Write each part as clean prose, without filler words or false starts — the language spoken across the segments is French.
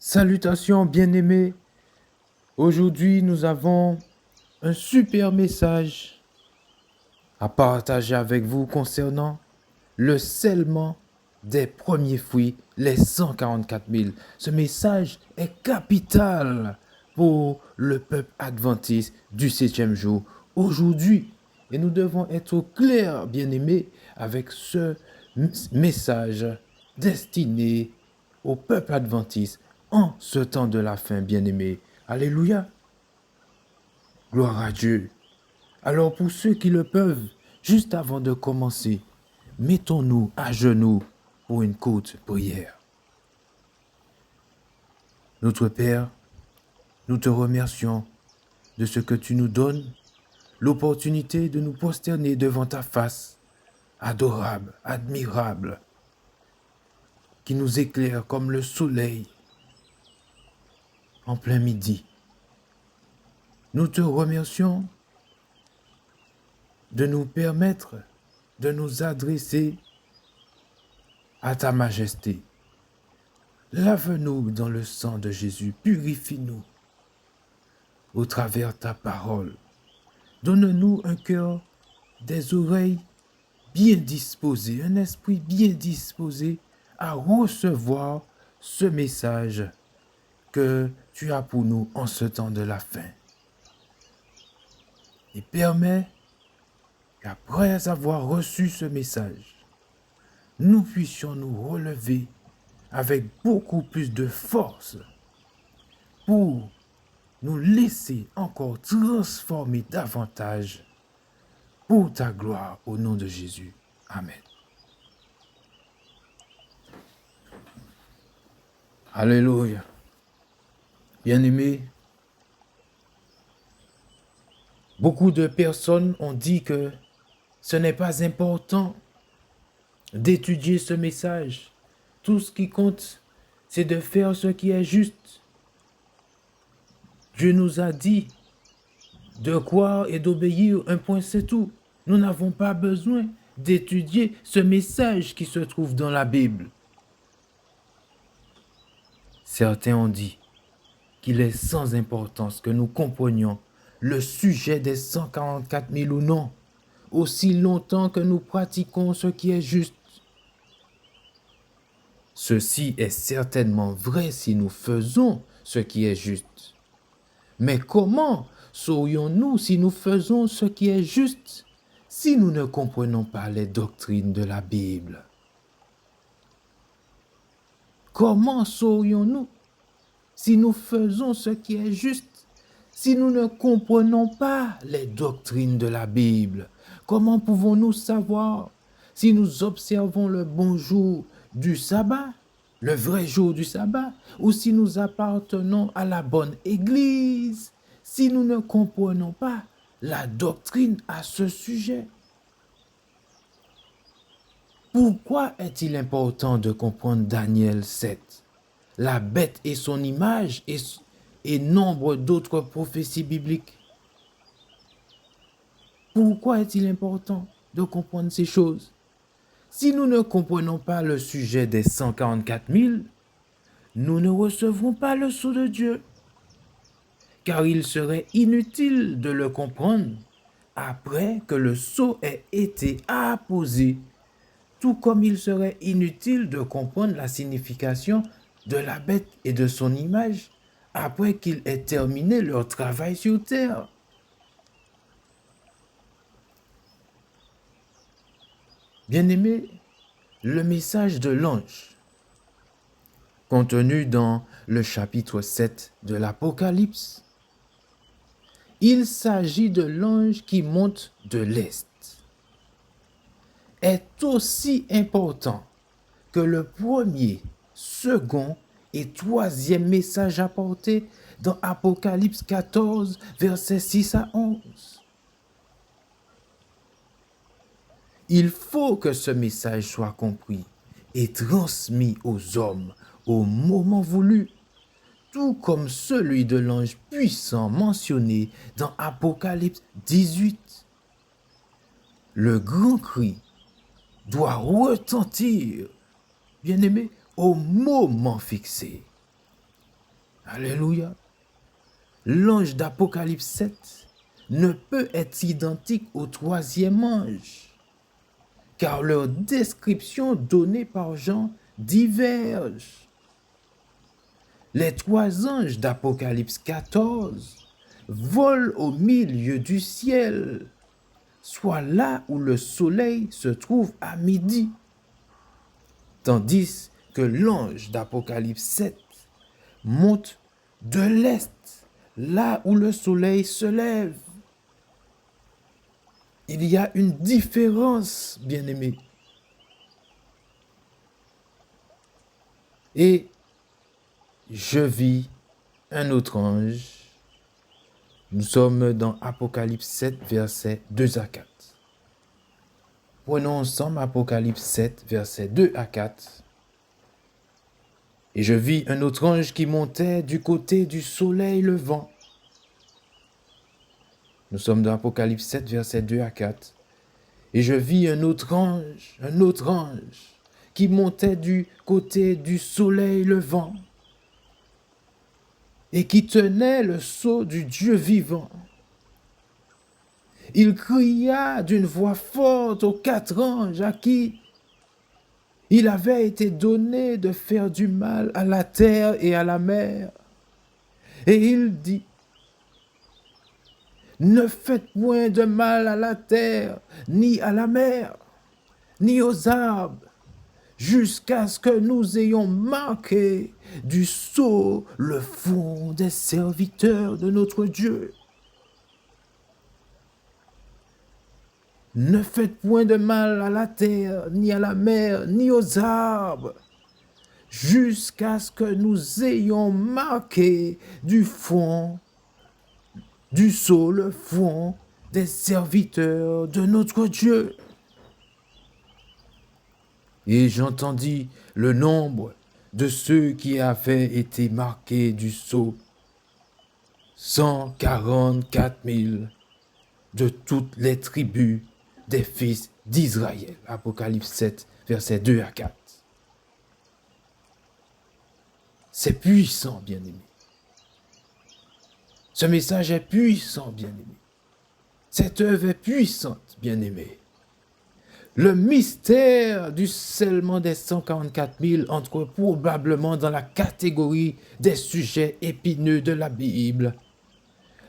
Salutations bien-aimés, aujourd'hui nous avons un super message à partager avec vous concernant le scellement des premiers fruits, les 144 000. Ce message est capital pour le peuple adventiste du 7e jour aujourd'hui. Et nous devons être clairs, bien-aimés, avec ce message destiné au peuple adventiste en ce temps de la fin, bien-aimés. Alléluia. Gloire à Dieu. Alors pour ceux qui le peuvent, juste avant de commencer, mettons-nous à genoux pour une courte prière. Notre Père, nous te remercions de ce que tu nous donnes, l'opportunité de nous prosterner devant ta face, adorable, admirable, qui nous éclaire comme le soleil en plein midi. Nous te remercions de nous permettre de nous adresser à ta majesté. Lave-nous dans le sang de Jésus, purifie-nous au travers ta parole. Donne-nous un cœur, des oreilles bien disposées, un esprit bien disposé à recevoir ce message que tu as pour nous en ce temps de la fin. Et permets qu'après avoir reçu ce message, nous puissions nous relever avec beaucoup plus de force pour nous laisser encore transformer davantage pour ta gloire au nom de Jésus. Amen. Alléluia. Bien-aimés, beaucoup de personnes ont dit que ce n'est pas important d'étudier ce message. Tout ce qui compte, c'est de faire ce qui est juste. Dieu nous a dit de croire et d'obéir, un point c'est tout. Nous n'avons pas besoin d'étudier ce message qui se trouve dans la Bible. Certains ont dit qu'il est sans importance que nous comprenions le sujet des 144 000 ou non, aussi longtemps que nous pratiquons ce qui est juste. Ceci est certainement vrai si nous faisons ce qui est juste. Mais comment saurions-nous si nous faisons ce qui est juste si nous ne comprenons pas les doctrines de la Bible? Comment saurions-nous si nous faisons ce qui est juste si nous ne comprenons pas les doctrines de la Bible? Comment pouvons-nous savoir si nous observons le bon jour du sabbat, le vrai jour du sabbat, ou si nous appartenons à la bonne Église, si nous ne comprenons pas la doctrine à ce sujet? Pourquoi est-il important de comprendre Daniel 7, la bête et son image et nombre d'autres prophéties bibliques? Pourquoi est-il important de comprendre ces choses? Si nous ne comprenons pas le sujet des 144 000, nous ne recevrons pas le sceau de Dieu, car il serait inutile de le comprendre après que le sceau ait été apposé, tout comme il serait inutile de comprendre la signification de la bête et de son image après qu'ils aient terminé leur travail sur terre. Bien-aimés, le message de l'ange, contenu dans le chapitre 7 de l'Apocalypse, il s'agit de l'ange qui monte de l'Est, est aussi important que le premier, second et troisième message apporté dans Apocalypse 14, versets 6 à 11. Il faut que ce message soit compris et transmis aux hommes au moment voulu, tout comme celui de l'ange puissant mentionné dans Apocalypse 18. Le grand cri doit retentir, bien-aimé, au moment fixé. Alléluia. L'ange d'Apocalypse 7 ne peut être identique au troisième ange, car leurs descriptions données par Jean divergent. Les trois anges d'Apocalypse 14 volent au milieu du ciel, soit là où le soleil se trouve à midi, tandis que l'ange d'Apocalypse 7 monte de l'est, là où le soleil se lève. Il y a une différence, bien-aimés. Et je vis un autre ange. Nous sommes dans Apocalypse 7, versets 2 à 4. Prenons ensemble Apocalypse 7, versets 2 à 4. Et je vis un autre ange qui montait du côté du soleil levant. Nous sommes dans Apocalypse 7, versets 2 à 4. Et je vis un autre ange, qui montait du côté du soleil levant et qui tenait le sceau du Dieu vivant. Il cria d'une voix forte aux quatre anges à qui il avait été donné de faire du mal à la terre et à la mer. Et il dit, ne faites point de mal à la terre, ni à la mer, ni aux arbres, jusqu'à ce que nous ayons marqué du sceau le front des serviteurs de notre Dieu. Ne faites point de mal à la terre, ni à la mer, ni aux arbres, jusqu'à ce que nous ayons marqué du front, du sceau le front des serviteurs de notre Dieu. Et j'entendis le nombre de ceux qui avaient été marqués du sceau, 144 000 de toutes les tribus des fils d'Israël. Apocalypse 7, versets 2 à 4. C'est puissant, bien-aimé. Ce message est puissant, bien-aimé. Cette œuvre est puissante, bien-aimé. Le mystère du scellement des 144 000 entre probablement dans la catégorie des sujets épineux de la Bible.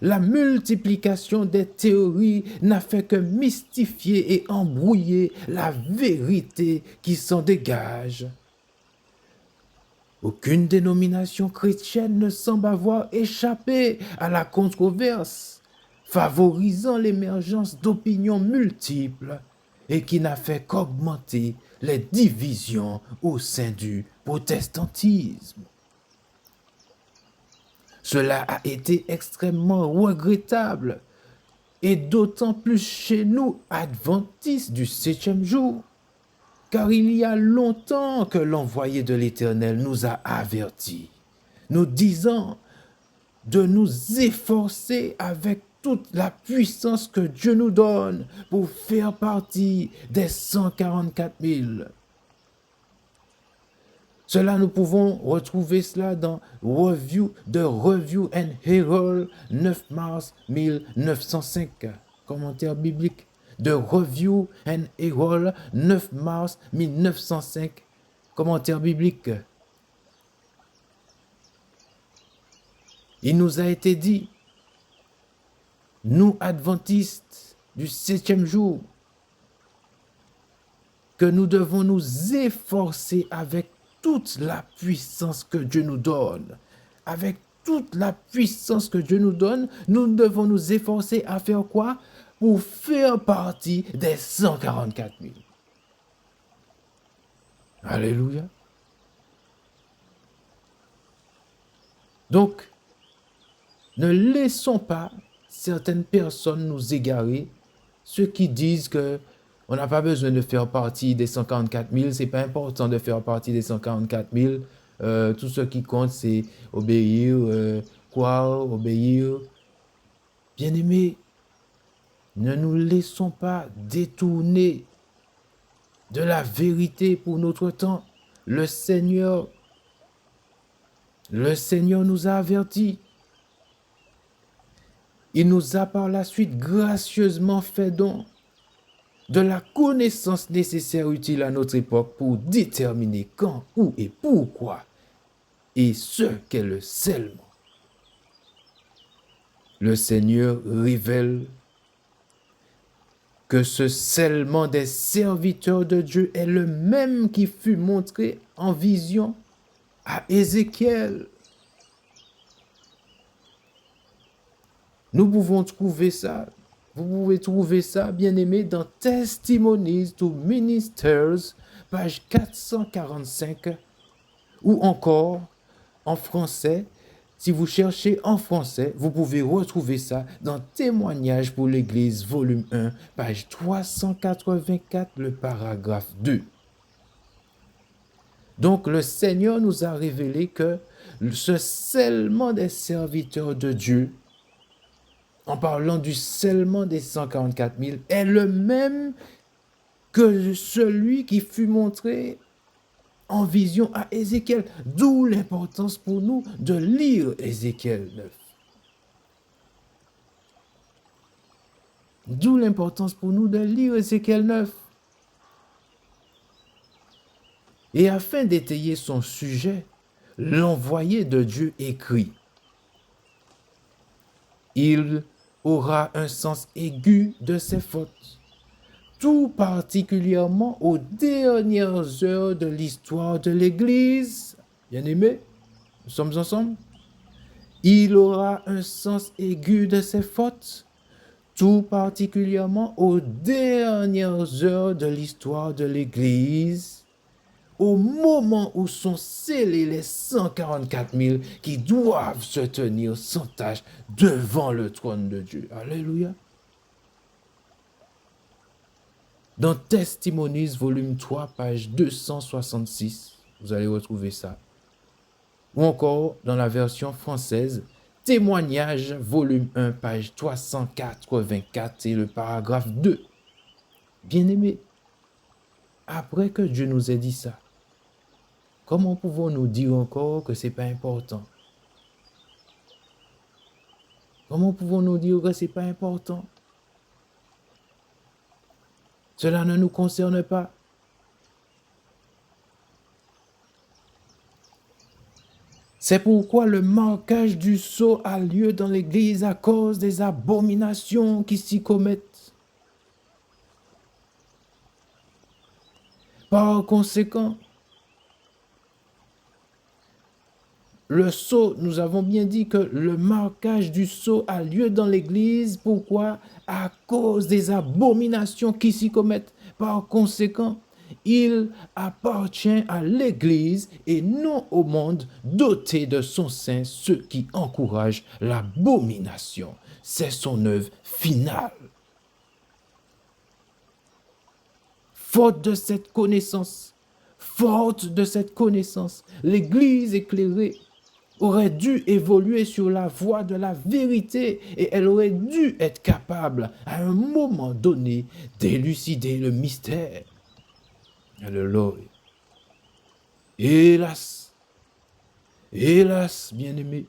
La multiplication des théories n'a fait que mystifier et embrouiller la vérité qui s'en dégage. Aucune dénomination chrétienne ne semble avoir échappé à la controverse, favorisant l'émergence d'opinions multiples et qui n'a fait qu'augmenter les divisions au sein du protestantisme. Cela a été extrêmement regrettable, et d'autant plus chez nous, adventistes du 7e jour, car il y a longtemps que l'envoyé de l'Éternel nous a avertis, nous disant de nous efforcer avec toute la puissance que Dieu nous donne pour faire partie des 144 000. Cela, nous pouvons retrouver cela dans Review and Herald, 9 mars 1905, commentaire biblique de Review and Herald, 9 mars 1905, commentaire biblique. Il nous a été dit, nous adventistes du 7e jour, que nous devons nous efforcer avec toute la puissance que Dieu nous donne. Avec toute la puissance que Dieu nous donne, nous devons nous efforcer à faire quoi? Pour faire partie des 144 000. Alléluia. Donc, ne laissons pas certaines personnes nous égarer, ceux qui disent que on n'a pas besoin de faire partie des 144 000, c'est pas important de faire partie des 144 000. Tout ce qui compte, c'est obéir, croire, obéir. Bien-aimés, ne nous laissons pas détourner de la vérité pour notre temps. Le Seigneur Le Seigneur nous a avertis. Il nous a par la suite gracieusement fait don de la connaissance nécessaire utile à notre époque pour déterminer quand, où et pourquoi et ce qu'est le scellement. Le Seigneur révèle que ce scellement des serviteurs de Dieu est le même qui fut montré en vision à Ézéchiel. Nous pouvons trouver ça, vous pouvez trouver ça, bien-aimé, dans Testimonies to Ministers, page 445, ou encore en français. Si vous cherchez en français, vous pouvez retrouver ça dans Témoignages pour l'Église, volume 1, page 384, le paragraphe 2. Donc, le Seigneur nous a révélé que ce scellement des serviteurs de Dieu, en parlant du scellement des 144 000, est le même que celui qui fut montré en vision à Ézéchiel. D'où l'importance pour nous de lire Ézéchiel 9. D'où l'importance pour nous de lire Ézéchiel 9. Et afin d'étayer son sujet, l'envoyé de Dieu écrit: il aura un sens aigu de ses fautes, tout particulièrement aux dernières heures de l'histoire de l'Église. Bien-aimés, nous sommes ensemble. Il aura un sens aigu de ses fautes, tout particulièrement aux dernières heures de l'histoire de l'Église, au moment où sont scellés les 144 000 qui doivent se tenir sans tâche devant le trône de Dieu. Alléluia. Dans Testimonies, volume 3, page 266, vous allez retrouver ça. Ou encore, dans la version française, Témoignages, volume 1, page 384 et le paragraphe 2. Bien-aimés, après que Dieu nous ait dit ça, comment pouvons-nous dire encore que ce n'est pas important? Comment pouvons-nous dire que ce n'est pas important? Cela ne nous concerne pas. C'est pourquoi le marquage du sceau a lieu dans l'Église à cause des abominations qui s'y commettent. Par conséquent, le sceau, nous avons bien dit que le marquage du sceau a lieu dans l'Église. Pourquoi? À cause des abominations qui s'y commettent. Par conséquent, il appartient à l'Église et non au monde doté de son sein ce qui encourage l'abomination. C'est son œuvre finale. Faute de cette connaissance, l'Église éclairée aurait dû évoluer sur la voie de la vérité et elle aurait dû être capable, à un moment donné, d'élucider le mystère. Alléluia. Hélas, bien-aimé,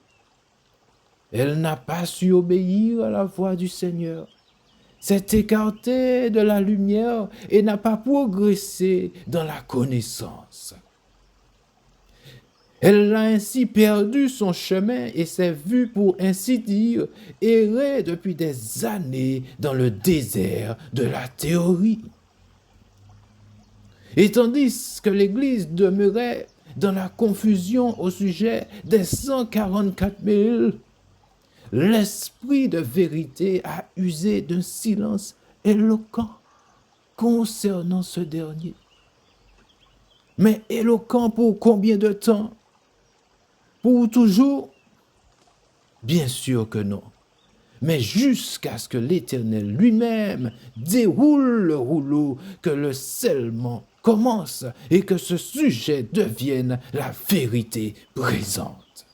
elle n'a pas su obéir à la voix du Seigneur, s'est écartée de la lumière et n'a pas progressé dans la connaissance. Elle a ainsi perdu son chemin et s'est vue, pour ainsi dire, errer depuis des années dans le désert de la théorie. Et tandis que l'Église demeurait dans la confusion au sujet des 144 000, l'Esprit de vérité a usé d'un silence éloquent concernant ce dernier. Mais éloquent pour combien de temps? Pour toujours? Bien sûr que non. Mais jusqu'à ce que l'Éternel lui-même déroule le rouleau, que le scellement commence et que ce sujet devienne la vérité présente.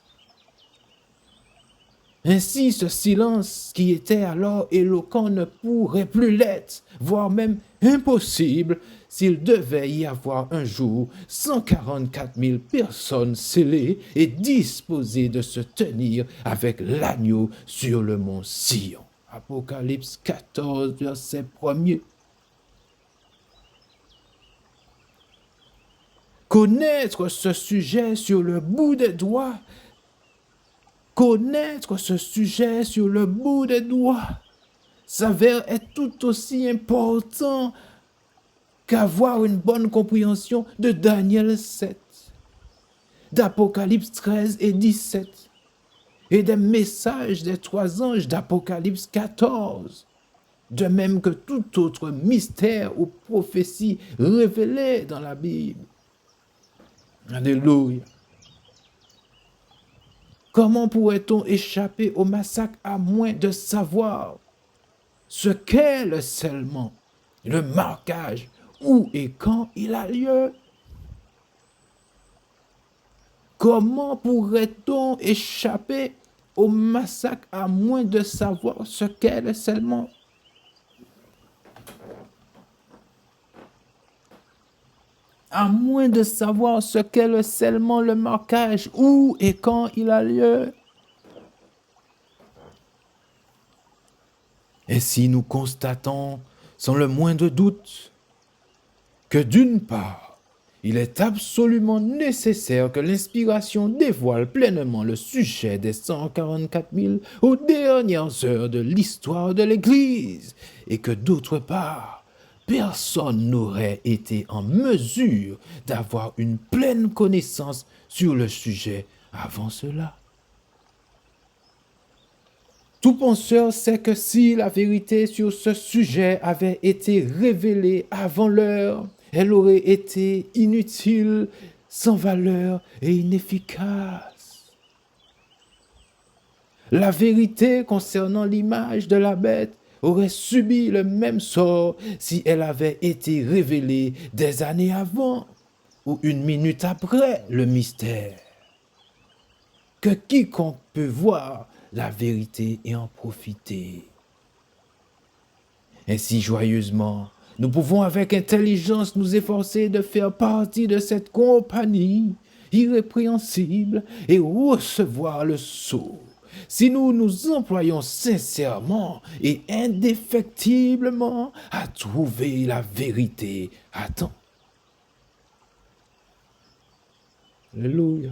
Ainsi, ce silence qui était alors éloquent ne pourrait plus l'être, voire même Impossible s'il devait y avoir un jour 144 000 personnes scellées et disposées de se tenir avec l'agneau sur le mont Sion. Apocalypse 14, verset 1er. Connaître ce sujet sur le bout des doigts, s'avère être tout aussi important qu'avoir une bonne compréhension de Daniel 7, d'Apocalypse 13 et 17, et des messages des 3 anges d'Apocalypse 14, de même que tout autre mystère ou prophétie révélée dans la Bible. Alléluia. Comment pourrait-on échapper au massacre à moins de savoir ce qu'est le scellement, le marquage, où et quand il a lieu? Comment pourrait-on échapper au massacre à moins de savoir ce qu'est le scellement? À moins de savoir ce qu'est le scellement, le marquage, où et quand il a lieu. Ainsi, nous constatons sans le moindre doute que d'une part, il est absolument nécessaire que l'inspiration dévoile pleinement le sujet des 144 000 aux dernières heures de l'histoire de l'Église, et que d'autre part, personne n'aurait été en mesure d'avoir une pleine connaissance sur le sujet avant cela. Tout penseur sait que si la vérité sur ce sujet avait été révélée avant l'heure, elle aurait été inutile, sans valeur et inefficace. La vérité concernant l'image de la bête aurait subi le même sort si elle avait été révélée des années avant ou une minute après le mystère. Que quiconque peut voir la vérité et en profiter. Ainsi joyeusement, nous pouvons avec intelligence nous efforcer de faire partie de cette compagnie irrépréhensible et recevoir le sceau. Si nous nous employons sincèrement et indéfectiblement à trouver la vérité à temps. Alléluia.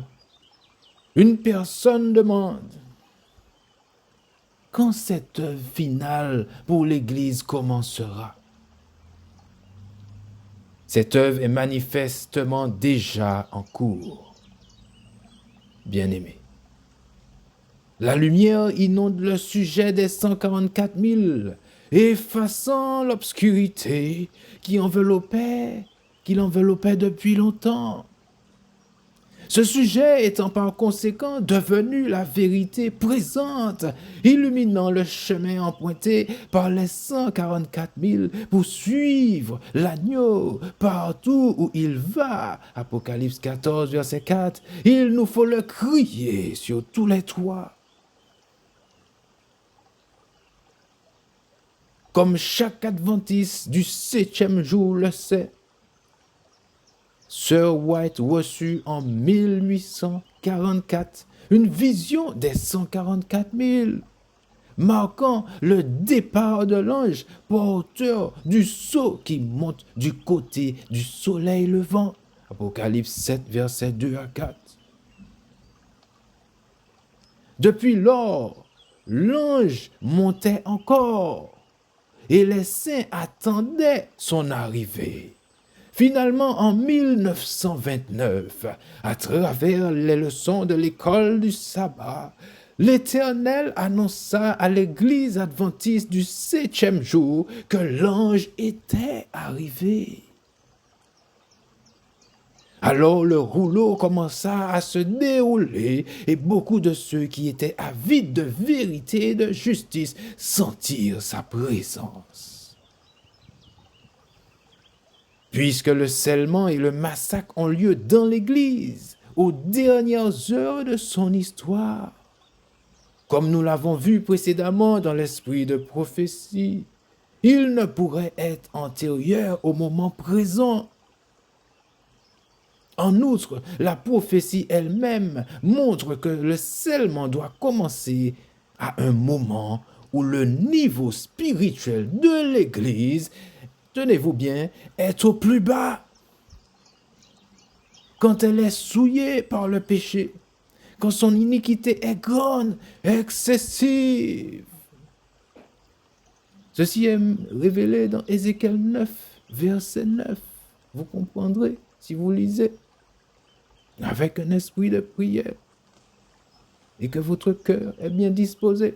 Une personne demande: quand cette œuvre finale pour l'Église commencera? Cette œuvre est manifestement déjà en cours. Bien-aimés, la lumière inonde le sujet des 144 000, effaçant l'obscurité qui l'enveloppait depuis longtemps. Ce sujet étant par conséquent devenu la vérité présente, illuminant le chemin emprunté par les 144 000 pour suivre l'agneau partout où il va. Apocalypse 14, verset 4. Il nous faut le crier sur tous les toits. Comme chaque adventiste du 7e jour le sait, Sir White reçut en 1844 une vision des 144 000, marquant le départ de l'ange porteur du sceau qui monte du côté du soleil levant. Apocalypse 7, versets 2 à 4. Depuis lors, l'ange montait encore et les saints attendaient son arrivée. Finalement, en 1929, à travers les leçons de l'école du sabbat, l'Éternel annonça à l'Église adventiste du 7e jour que l'ange était arrivé. Alors le rouleau commença à se dérouler et beaucoup de ceux qui étaient avides de vérité et de justice sentirent sa présence. Puisque le scellement et le massacre ont lieu dans l'Église, aux dernières heures de son histoire, comme nous l'avons vu précédemment dans l'esprit de prophétie, Il ne pourrait être antérieur au moment présent. En outre, la prophétie elle-même montre que le scellement doit commencer à un moment où le niveau spirituel de l'Église, tenez-vous bien, est au plus bas. Quand elle est souillée par le péché, quand son iniquité est grande, excessive. Ceci est révélé dans Ézéchiel 9, verset 9. Vous comprendrez si vous lisez avec un esprit de prière et que votre cœur est bien disposé.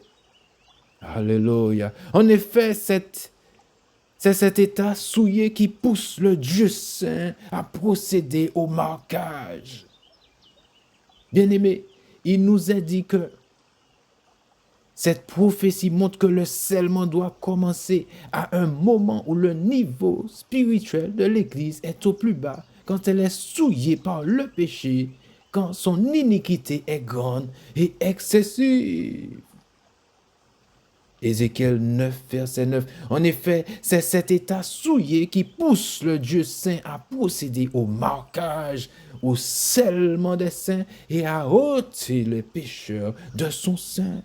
Alléluia. En effet, c'est cet état souillé qui pousse le Dieu saint à procéder au marquage. Bien-aimé, il nous est dit que cette prophétie montre que le scellement doit commencer à un moment où le niveau spirituel de l'Église est au plus bas, quand elle est souillée par le péché, quand son iniquité est grande et excessive. Ézéchiel 9, verset 9. En effet, c'est cet état souillé qui pousse le Dieu saint à procéder au marquage, au scellement des saints et à ôter les pécheurs de son sein.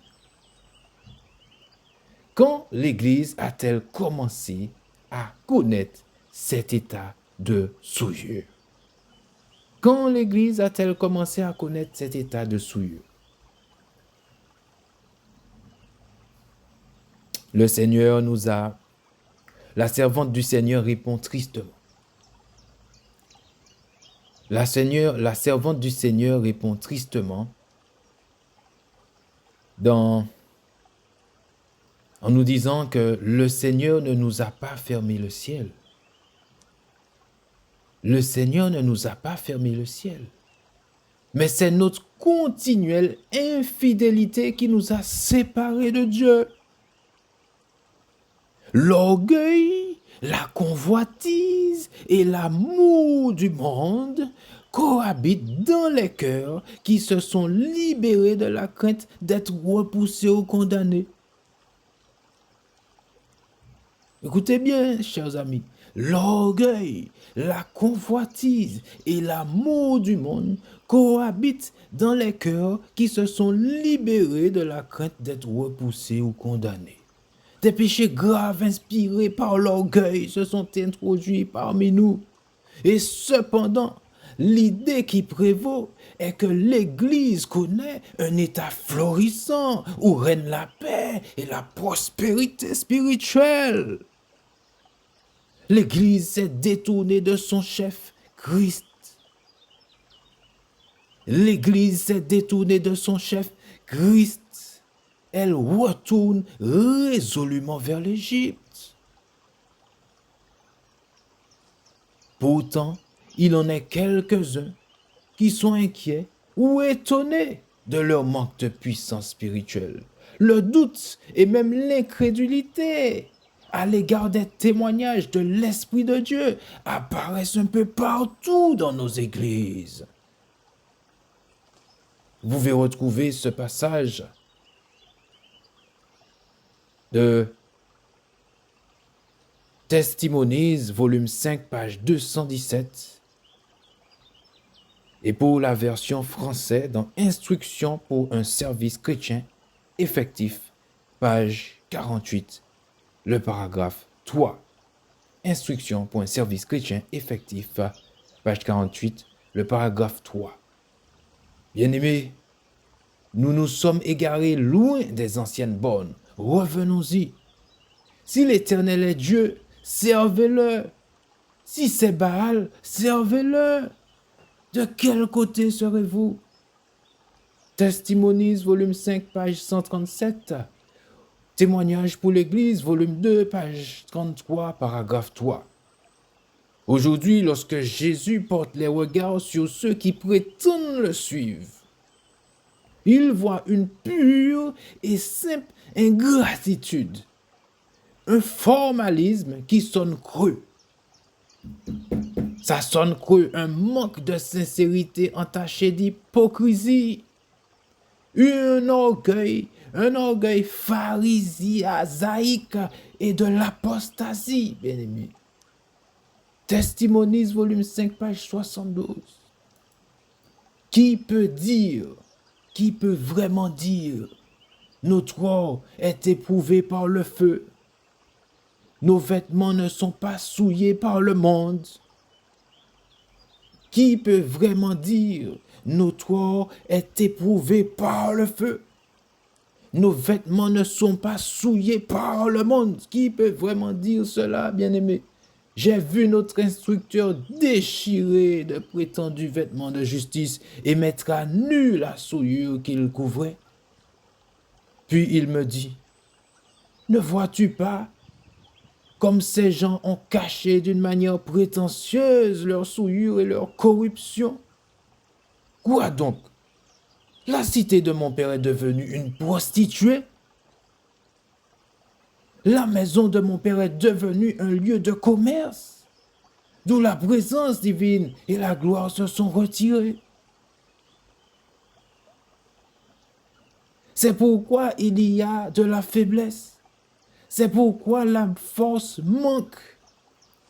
Quand l'Église a-t-elle commencé à connaître cet état de souillure? Quand l'Église a-t-elle commencé à connaître cet état de souillure? Le Seigneur nous a... La servante du Seigneur répond tristement. La servante du Seigneur répond tristement en nous disant que le Seigneur ne nous a pas fermé le ciel. Le Seigneur ne nous a pas fermé le ciel. Mais c'est notre continuelle infidélité qui nous a séparés de Dieu. L'orgueil, la convoitise et l'amour du monde cohabitent dans les cœurs qui se sont libérés de la crainte d'être repoussés ou condamnés. Écoutez bien, chers amis, l'orgueil, la convoitise et l'amour du monde cohabitent dans les cœurs qui se sont libérés de la crainte d'être repoussés ou condamnés. Des péchés graves inspirés par l'orgueil se sont introduits parmi nous. Et cependant, l'idée qui prévaut est que l'Église connaît un état florissant où règne la paix et la prospérité spirituelle. L'Église s'est détournée de son chef, Christ. L'Église s'est détournée de son chef, Christ. Elle retourne résolument vers l'Égypte. Pourtant, il en est quelques-uns qui sont inquiets ou étonnés de leur manque de puissance spirituelle. Le doute et même l'incrédulité à l'égard des témoignages de l'Esprit de Dieu apparaissent un peu partout dans nos églises. Vous pouvez retrouver ce passage de Testimonies, volume 5, page 217. Et pour la version française, dans Instructions pour un service chrétien effectif, page 48, le paragraphe 3. Instructions pour un service chrétien effectif, page 48, le paragraphe 3. Bien-aimés, nous nous sommes égarés loin des anciennes bornes. Revenons-y. Si l'Éternel est Dieu, servez-le. Si c'est Baal, servez-le. De quel côté serez-vous? Testimonies, volume 5, page 137. Témoignage pour l'Église, volume 2, page 33, paragraphe 3. Aujourd'hui, lorsque Jésus porte les regards sur ceux qui prétendent le suivre, il voit une pure et simple ingratitude, un formalisme qui sonne creux. Ça sonne creux, un manque de sincérité entaché d'hypocrisie, un orgueil, un orgueil pharisiaïque et de l'apostasie, bien-aimé. Testimonies, volume 5, page 72. Qui peut vraiment dire, notre corps est éprouvé par le feu, nos vêtements ne sont pas souillés par le monde? Qui peut vraiment dire, notre corps est éprouvé par le feu, nos vêtements ne sont pas souillés par le monde? Qui peut vraiment dire cela, bien-aimé? J'ai vu notre instructeur déchirer de prétendus vêtements de justice et mettre à nu la souillure qu'il couvrait. Puis il me dit, ne vois-tu pas comme ces gens ont caché d'une manière prétentieuse leur souillure et leur corruption? Quoi donc? La cité de mon père est devenue une prostituée? La maison de mon père est devenue un lieu de commerce, d'où la présence divine et la gloire se sont retirées. C'est pourquoi il y a de la faiblesse. C'est pourquoi la force manque.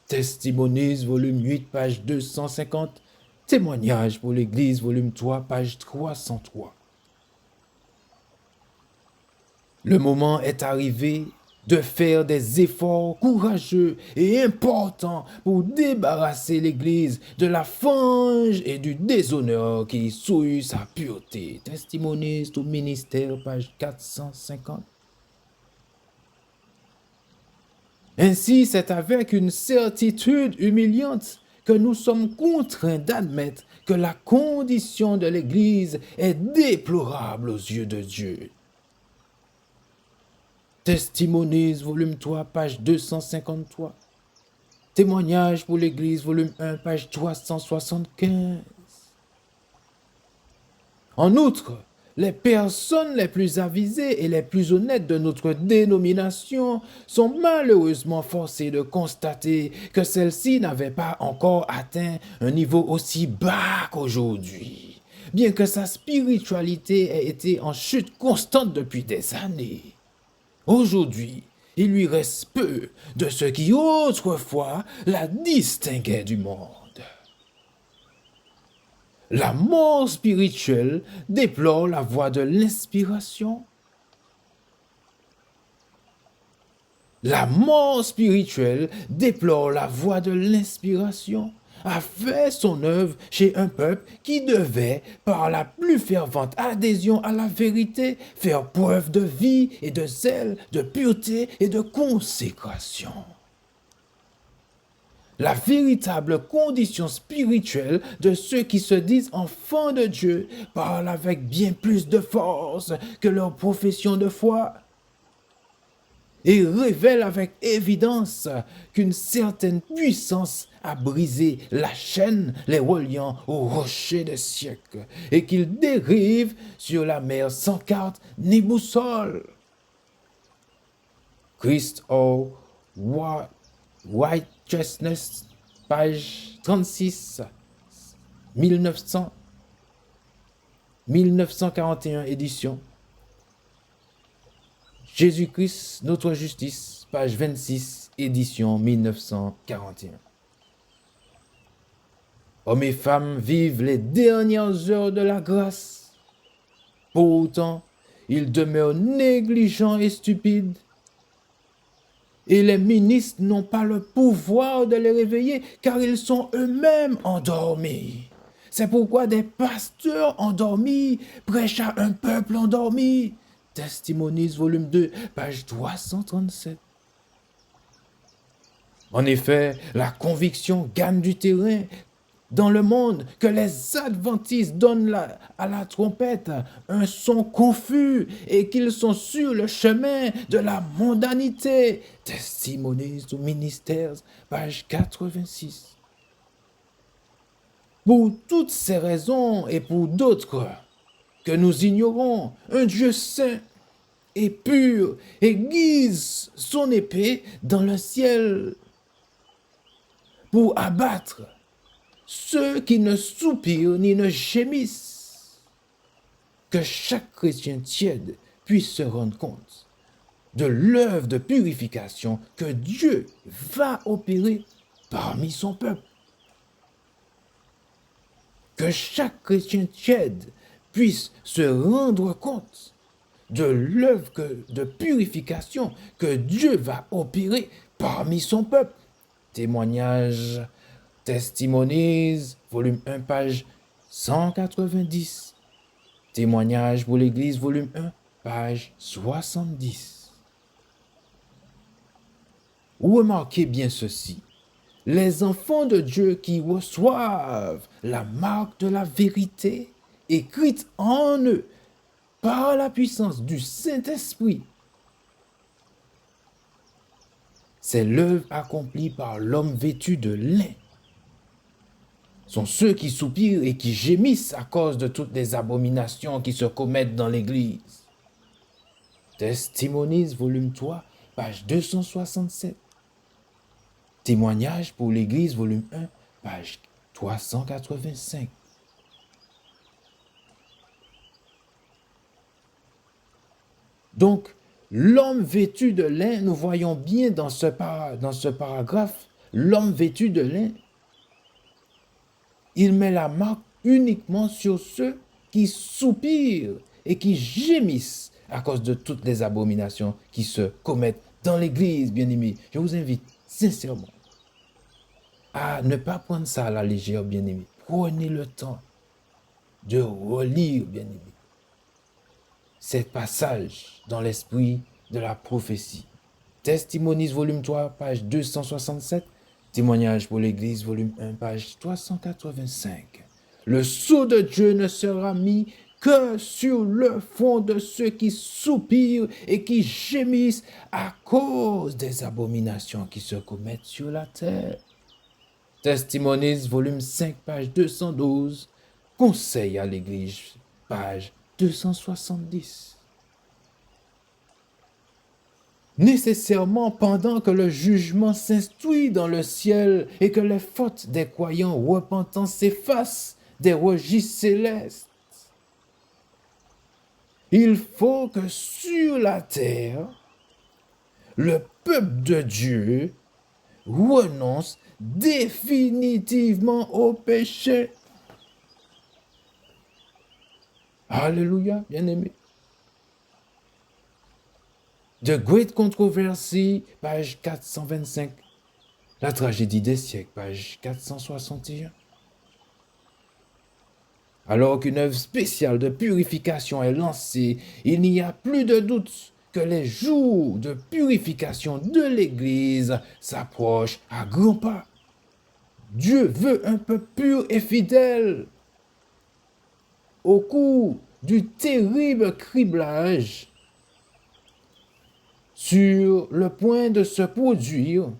Testimonies, volume 8, page 250. Témoignages pour l'Église, volume 3, page 303. Le moment est arrivé de faire des efforts courageux et importants pour débarrasser l'Église de la fange et du déshonneur qui souille sa pureté. Testimonies au ministère, page 450. Ainsi, c'est avec une certitude humiliante que nous sommes contraints d'admettre que la condition de l'Église est déplorable aux yeux de Dieu. Testimonies, volume 3, page 253. Témoignages pour l'Église, volume 1, page 375. En outre, les personnes les plus avisées et les plus honnêtes de notre dénomination sont malheureusement forcées de constater que celle-ci n'avait pas encore atteint un niveau aussi bas qu'aujourd'hui, bien que sa spiritualité ait été en chute constante depuis des années. Aujourd'hui, il lui reste peu de ce qui autrefois la distinguait du monde. La mort spirituelle déplore la voie de l'inspiration. La mort spirituelle déplore la voie de l'inspiration, a fait son œuvre chez un peuple qui devait, par la plus fervente adhésion à la vérité, faire preuve de vie et de zèle, de pureté et de consécration. La véritable condition spirituelle de ceux qui se disent enfants de Dieu parle avec bien plus de force que leur profession de foi et révèle avec évidence qu'une certaine puissance a brisé la chaîne les reliant au rocher des siècles et qu'ils dérivent sur la mer sans carte ni boussole. Christ or Righteousness, page 36, 1941 édition. Jésus-Christ, notre justice, page 26, édition 1941. Hommes et femmes vivent les dernières heures de la grâce. Pour autant, ils demeurent négligents et stupides. Et les ministres n'ont pas le pouvoir de les réveiller car ils sont eux-mêmes endormis. C'est pourquoi des pasteurs endormis prêchent à un peuple endormi. Testimonies, volume 2, page 337. En effet, la conviction gagne du terrain dans le monde que les adventistes donnent à la trompette un son confus et qu'ils sont sur le chemin de la mondanité. Testimonies au ministère, page 86. Pour toutes ces raisons et pour d'autres que nous ignorons, un Dieu saint et pur aiguise son épée dans le ciel pour abattre ceux qui ne soupirent ni ne gémissent. Que chaque chrétien tiède puisse se rendre compte de l'œuvre de purification que Dieu va opérer parmi son peuple. Que chaque chrétien tiède puisse se rendre compte de l'œuvre de purification que Dieu va opérer parmi son peuple. Témoignage, Testimonies, volume 1, page 190. Témoignage pour l'Église, volume 1, page 70. Remarquez bien ceci. Les enfants de Dieu qui reçoivent la marque de la vérité écrite en eux par la puissance du Saint-Esprit, c'est l'œuvre accomplie par l'homme vêtu de lin. Sont ceux qui soupirent et qui gémissent à cause de toutes les abominations qui se commettent dans l'Église. Testimonies, volume 3, page 267. Témoignage pour l'Église, volume 1, page 385. Donc, l'homme vêtu de lin, nous voyons bien dans ce paragraphe, l'homme vêtu de lin, il met la marque uniquement sur ceux qui soupirent et qui gémissent à cause de toutes les abominations qui se commettent dans l'Église, bien-aimés. Je vous invite sincèrement à ne pas prendre ça à la légère, bien-aimés. Prenez le temps de relire, bien-aimés, ces passages dans l'esprit de la prophétie. Testimonies, volume 3, page 267. Témoignage pour l'Église, volume 1, page 385. Le sceau de Dieu ne sera mis que sur le front de ceux qui soupirent et qui gémissent à cause des abominations qui se commettent sur la terre. Testimonies, volume 5, page 212. Conseil à l'Église, page 270. Nécessairement, pendant que le jugement s'instruit dans le ciel et que les fautes des croyants repentants s'effacent des registres célestes, il faut que sur la terre, le peuple de Dieu renonce définitivement au péché. Alléluia, bien-aimé. The Great Controversy, page 425. La tragédie des siècles, page 461. Alors qu'une œuvre spéciale de purification est lancée, il n'y a plus de doute que les jours de purification de l'Église s'approchent à grands pas. Dieu veut un peuple pur et fidèle. Au cours du terrible criblage sur le point de se produire,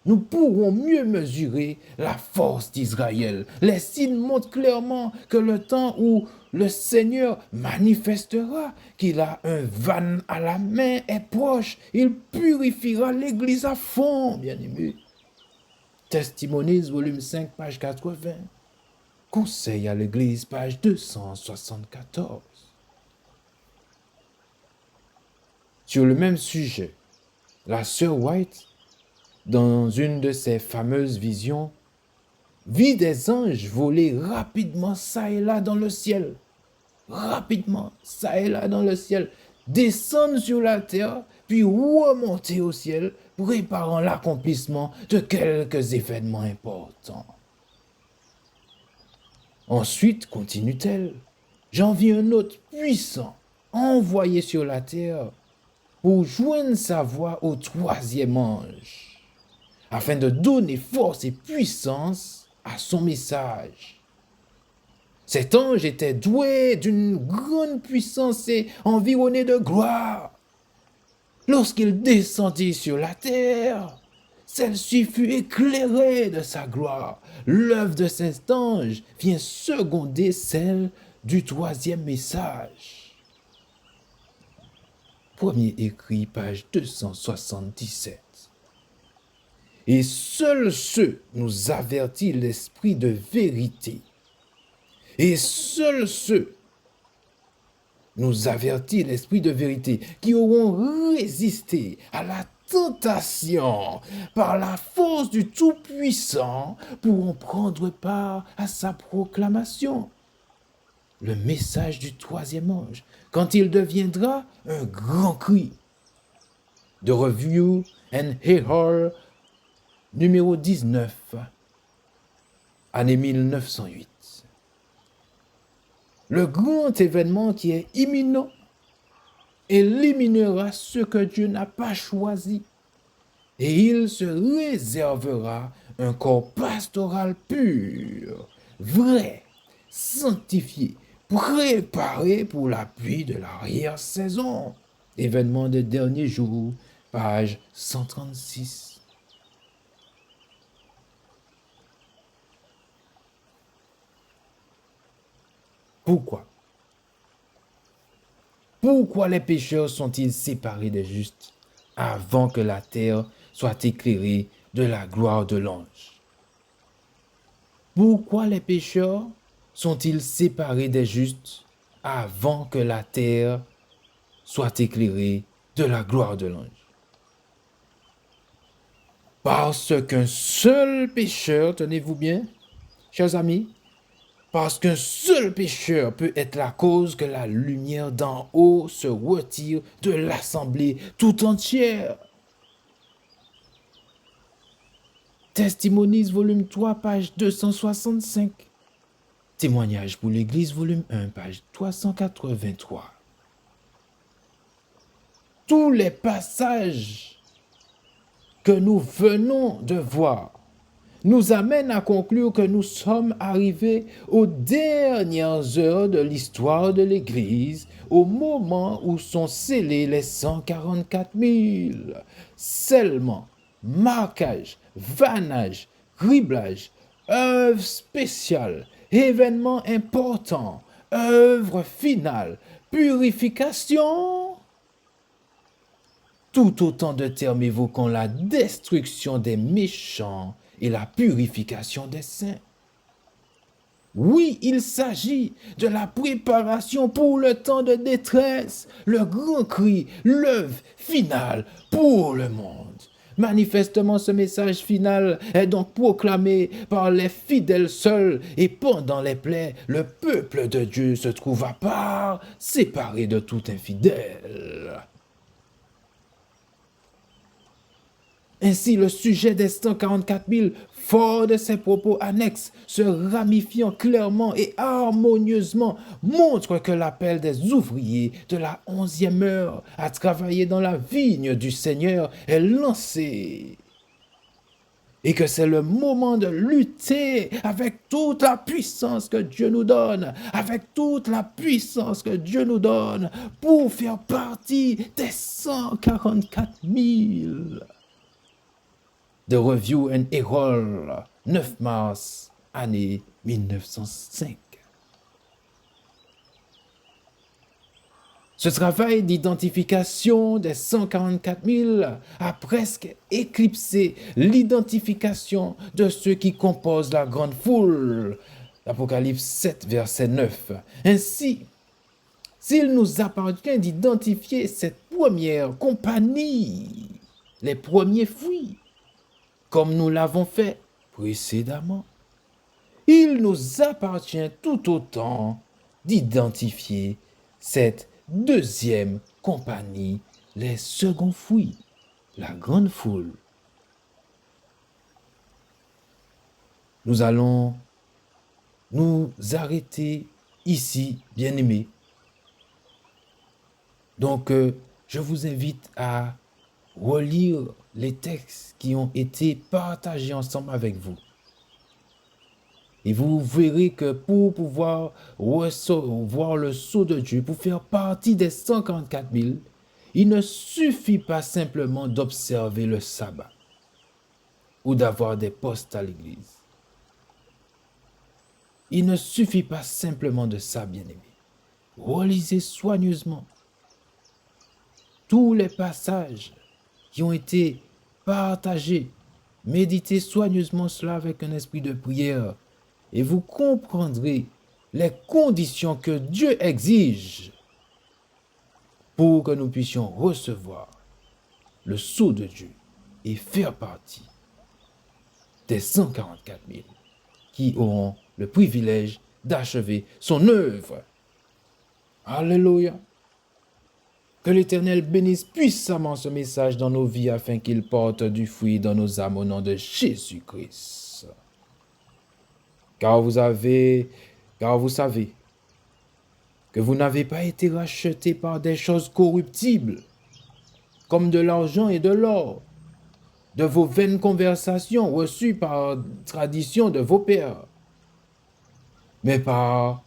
nous pourrons mieux mesurer la force d'Israël. Les signes montrent clairement que le temps où le Seigneur manifestera qu'il a un van à la main est proche. Il purifiera l'Église à fond, bien-aimé. Testimonies, volume 5, page 80. Conseil à l'Église, page 274. Sur le même sujet, la sœur White, dans une de ses fameuses visions, vit des anges voler rapidement ça et là dans le ciel. Rapidement, ça et là dans le ciel. Descendre sur la terre, puis remonter au ciel, préparant l'accomplissement de quelques événements importants. Ensuite, continue-t-elle, j'en vis un autre puissant, envoyé sur la terre, pour joindre sa voix au troisième ange, afin de donner force et puissance à son message. Cet ange était doué d'une grande puissance et environné de gloire. Lorsqu'il descendit sur la terre, celle-ci fut éclairée de sa gloire. L'œuvre de cet ange vient seconder celle du troisième message. Premier écrit, page 277. Et seuls ceux, nous avertit l'esprit de vérité, et seuls ceux nous avertit l'Esprit de vérité, qui auront résisté à la tentation par la force du Tout-Puissant, pourront prendre part à sa proclamation. Le message du troisième ange, quand il deviendra un grand cri. The Review and Herald, numéro 19, année 1908. Le grand événement qui est imminent éliminera ce que Dieu n'a pas choisi et il se réservera un corps pastoral pur, vrai, sanctifié, préparé pour la pluie de l'arrière-saison. Événement des derniers jours, page 136. Pourquoi? Pourquoi les pécheurs sont-ils séparés des justes avant que la terre soit éclairée de la gloire de l'ange? Pourquoi les pécheurs sont-ils séparés des justes avant que la terre soit éclairée de la gloire de l'ange? Parce qu'un seul pécheur, tenez-vous bien, chers amis, parce qu'un seul pécheur peut être la cause que la lumière d'en haut se retire de l'assemblée tout entière. Testimonies, volume 3, page 265. Témoignage pour l'Église, volume 1, page 383. Tous les passages que nous venons de voir nous amènent à conclure que nous sommes arrivés aux dernières heures de l'histoire de l'Église, au moment où sont scellés les 144 000. Seulement, marquage, vannage, criblage, œuvre spéciale, événement important, œuvre finale, purification. Tout autant de termes évoquant la destruction des méchants et la purification des saints. Oui, il s'agit de la préparation pour le temps de détresse, le grand cri, l'œuvre finale pour le monde. Manifestement, ce message final est donc proclamé par les fidèles seuls et pendant les plaies, le peuple de Dieu se trouve à part, séparé de tout infidèle. Ainsi, le sujet des 144 000, fort de ses propos annexes, se ramifiant clairement et harmonieusement, montre que l'appel des ouvriers de la 11e heure à travailler dans la vigne du Seigneur est lancé. Et que c'est le moment de lutter avec toute la puissance que Dieu nous donne, avec toute la puissance que Dieu nous donne pour faire partie des 144 000. The Review and Herald, 9 mars, année 1905. Ce travail d'identification des 144 000 a presque éclipsé l'identification de ceux qui composent la grande foule. Apocalypse 7, verset 9. Ainsi, s'il nous appartient d'identifier cette première compagnie, les premiers fruits, comme nous l'avons fait précédemment, il nous appartient tout autant d'identifier cette deuxième compagnie, les seconds fruits, la grande foule. Nous allons nous arrêter ici, bien-aimés. Donc, je vous invite à relire les textes qui ont été partagés ensemble avec vous. Et vous verrez que pour pouvoir voir le sceau de Dieu, pour faire partie des 144 000, il ne suffit pas simplement d'observer le sabbat ou d'avoir des postes à l'église. Il ne suffit pas simplement de ça, bien-aimés. Relisez soigneusement tous les passages qui ont été partagés. Méditez soigneusement cela avec un esprit de prière et vous comprendrez les conditions que Dieu exige pour que nous puissions recevoir le sceau de Dieu et faire partie des 144 000 qui auront le privilège d'achever son œuvre. Alléluia. Que l'Éternel bénisse puissamment ce message dans nos vies afin qu'il porte du fruit dans nos âmes au nom de Jésus-Christ. Car vous savez que vous n'avez pas été rachetés par des choses corruptibles, comme de l'argent et de l'or, de vos vaines conversations reçues par tradition de vos pères, mais par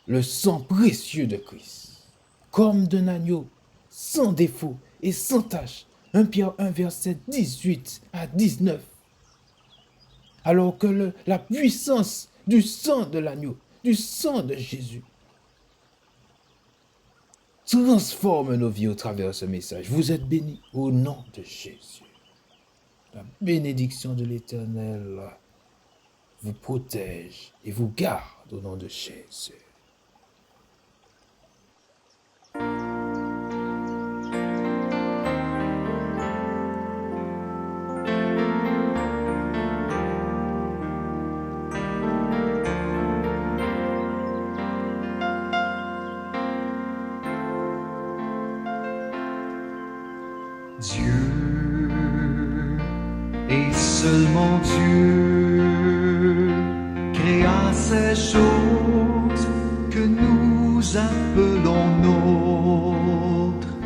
le sang précieux de Christ, comme d'un agneau, sans défaut et sans tache. 1 Pierre 1, verset 18 à 19. Alors que la puissance du sang de l'agneau, du sang de Jésus, transforme nos vies au travers de ce message. Vous êtes bénis au nom de Jésus. La bénédiction de l'Éternel vous protège et vous garde au nom de Jésus. Dieu et seulement Dieu créa ces choses que nous appelons nôtres.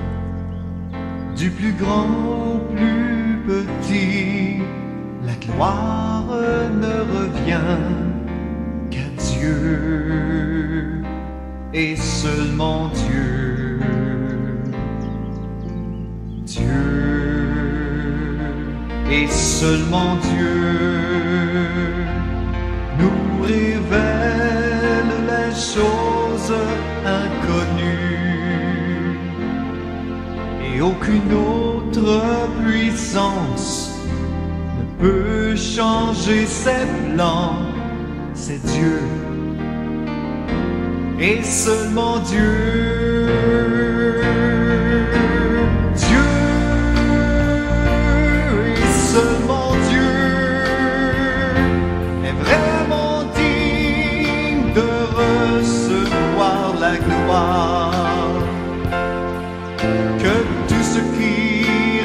Du plus grand au plus petit, la gloire ne revient qu'à Dieu et seulement Dieu. Et seulement Dieu nous révèle les choses inconnues et aucune autre puissance ne peut changer ses plans. C'est Dieu et seulement Dieu. Seulement Dieu est vraiment digne de recevoir la gloire. Que tout ce qui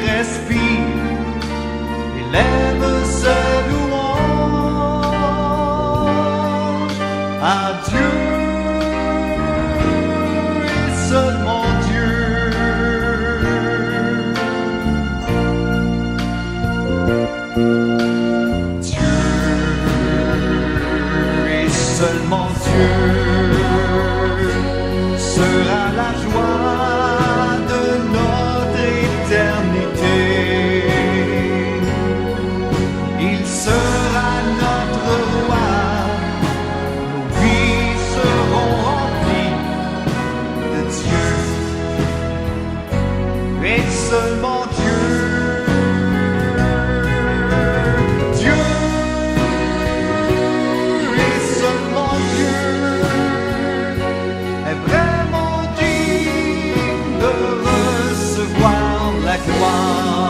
respire élève ses louanges à Dieu et seulement Dieu. Seulement Dieu sera la joie de notre éternité. Il sera notre roi, nos vies seront remplies de Dieu et seulement Dieu. Vraiment digne de recevoir la gloire.